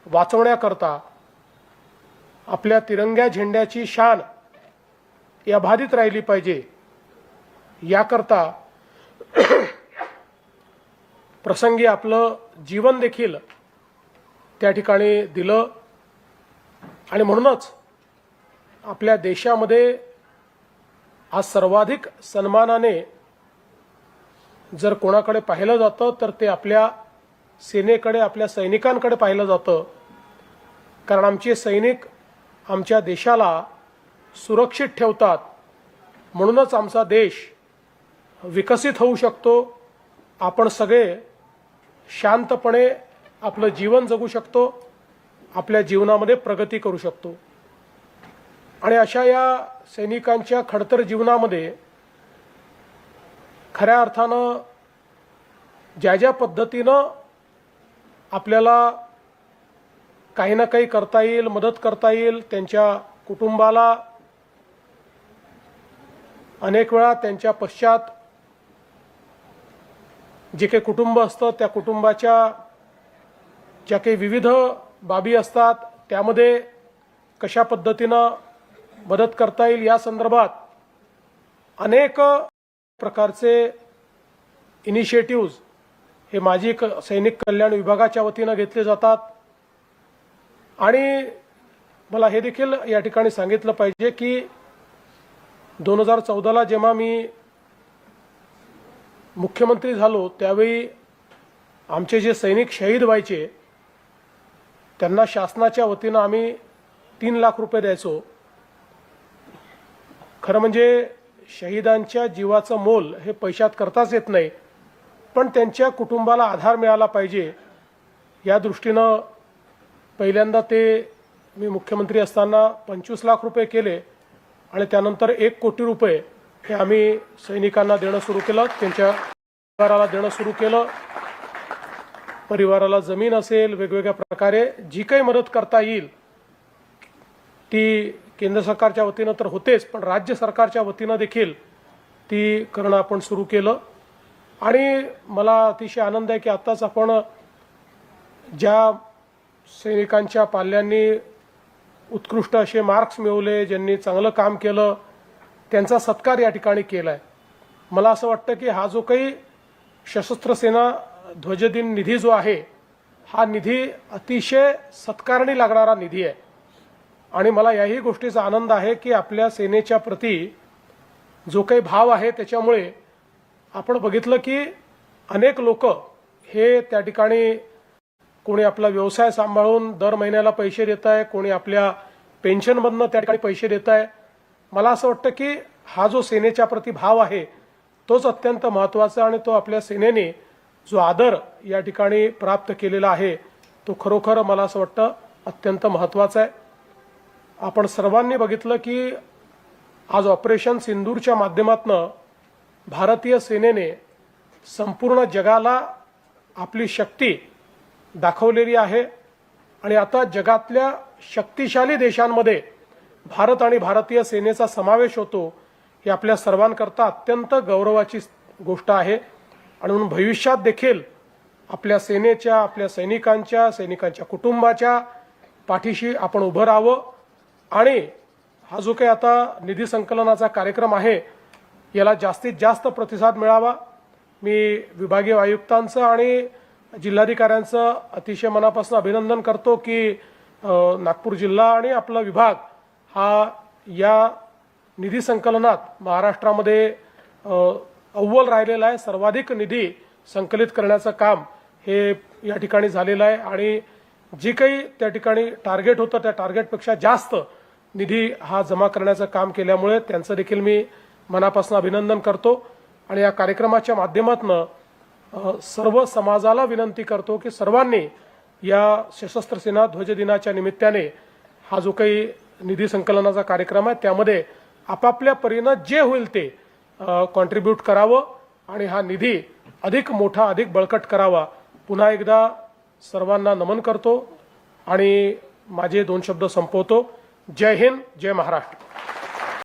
वाचवण्याकरता आपल्या तिरंग्या झेंड्याची शान अबाधित राहिली पाहिजे याकरता प्रसंगी आपलं जीवन देखील त्या ठिकाणी दिलं। आणि म्हणूनच आपल्या देशामध्ये आज सर्वाधिक सन्मानाने जर कोणाकडे पाहिलं जातं तर ते आपल्या सेनेकडे, आपल्या सैनिकांकडे पाहिलं जातं। कारण आमचे सैनिक आमच्या देशाला सुरक्षित ठेवतात, म्हणूनच आमचा देश विकसित होऊ शकतो। आपण सगळे शांतपणे आपलं जीवन जगू शकतो, आपल्या जीवनामध्ये प्रगती करू शकतो। आणि अशा या सैनिकांच्या खडतर जीवनामध्ये खऱ्या अर्थानं ज्या ज्या पद्धतीनं आपल्याला काही ना काही करता येईल, मदत करता येईल, त्यांच्या कुटुंबाला अनेक वेळा त्यांच्या पश्चात जे काही कुटुंब असतं त्या कुटुंबाच्या ज्या काही विविध बाबी असतात त्यामध्ये कशा पद्धतीनं मदत करता येईल या संदर्भात अनेक प्रकारचे इनिशिएटिव्ह्ज हे माजी सैनिक कल्याण विभागाच्या वतीनं घेतले जातात। आणि मला हे देखील या ठिकाणी सांगितलं पाहिजे की 2014ला जेव्हा मी मुख्यमंत्री झालो त्यावेळी आमचे जे सैनिक शहीद व्हायचे त्यांना शासनाच्या वतीनं आम्ही 3 लाख रुपये द्यायचो। खरं म्हणजे शहीदांच्या जीवाचं मोल हे पैशात करताच येत नाही, पण त्यांच्या कुटुंबाला आधार मिळाला पाहिजे या दृष्टीनं पहिल्यांदा ते मी मुख्यमंत्री असताना 25 लाख रुपये केले आणि त्यानंतर 1 कोटी रुपये हे आम्ही सैनिकांना देणं सुरू केलं, त्यांच्या परिवाराला देणं सुरू केलं। परिवाराला जमीन असेल, वेगवेगळ्या प्रकारे जी काही मदत करता येईल ती केंद्र सरकारच्या वतीनं तर होतेच, पण राज्य सरकारच्या वतीनं देखील ती करणं आपण सुरू केलं। आणि मला अतिशय आनंद आहे की आत्ताच आपण ज्या सैनिकांच्या पाल्यांनी उत्कृष्ट असे मार्क्स मिळवले, ज्यांनी चांगलं काम केलं, त्यांचा सत्कार या ठिकाणी केला आहे। मला असं वाटतं की हा जो काही सशस्त्र सेना ध्वजदिन निधी जो आहे हा निधी अतिशय सत्कारणी लागणारा निधी आहे। आणि मला याही गोष्टीचा आनंद आहे की आपल्या सेनेच्या प्रती जो काही भाव आहे त्याच्यामुळे आपण बघितलं की अनेक लोक हे त्या ठिकाणी कोणी आपला व्यवसाय सांभाळून दर महिन्याला पैसे देत आहे, कोणी आपल्या पेन्शनमधनं त्या ठिकाणी पैसे देत आहे। मला असं वाटतं की हा जो सेनेच्या प्रती भाव आहे तोच अत्यंत महत्त्वाचा आणि तो आपल्या सेनेने जो आदर या ठिकाणी प्राप्त केलेला आहे तो खरोखर मला असं वाटतं अत्यंत महत्त्वाचा आहे। आपण सर्वांनी बघितलं की आज ऑपरेशन सिंदूरच्या माध्यमातून भारतीय सेनेने संपूर्ण जगाला आपली शक्ती दाखवलेली आहे आणि आता जगातल्या शक्तिशाली देशांमध्ये भारत आणि भारतीय सेनेचा समावेश होतो ही आपल्या सर्वांकरता अत्यंत गौरवाची गोष्ट आहे। आणि म्हणून भविष्यात देखील आपल्या सेनेच्या, आपल्या सैनिकांच्या कुटुंबाच्या पाठीशी आपण उभं राहावं। आणि हा जो काही आता निधी संकलनाचा कार्यक्रम आहे याला जास्तीत जास्त प्रतिसाद मिळावा। मी विभागीय आयुक्तांचं आणि जिल्हाधिकाऱ्यांचं अतिशय मनापासून अभिनंदन करतो की नागपूर जिल्हा आणि आपला विभाग हा या निधी संकलनात महाराष्ट्रामध्ये अव्वल राहिलेला आहे। सर्वाधिक निधी संकलित करण्याचं काम हे या ठिकाणी झालेलं आहे आणि जी काही त्या ठिकाणी टार्गेट होतं त्या टार्गेटपेक्षा जास्त निधी हा जमा करण्याचं काम केल्यामुळे त्यांचं देखील मी मनापासून अभिनंदन करतो। आणि या कार्यक्रमाच्या माध्यमातून सर्व समाजाला विनंती करतो की सर्वांनी या सशस्त्र सेना ध्वज दिनाच्या निमित्ताने हा जो काही निधी संकलनाचा कार्यक्रम आहे त्यामध्ये आपापल्या परीनं जे होईल ते कॉन्ट्रीब्यूट करावं आणि हा निधी अधिक मोठा, अधिक बळकट करावा। पुन्हा एकदा सर्वांना नमन करतो आणि माझे 2 शब्द संपवतो। जय हिंद, जय महाराष्ट्र।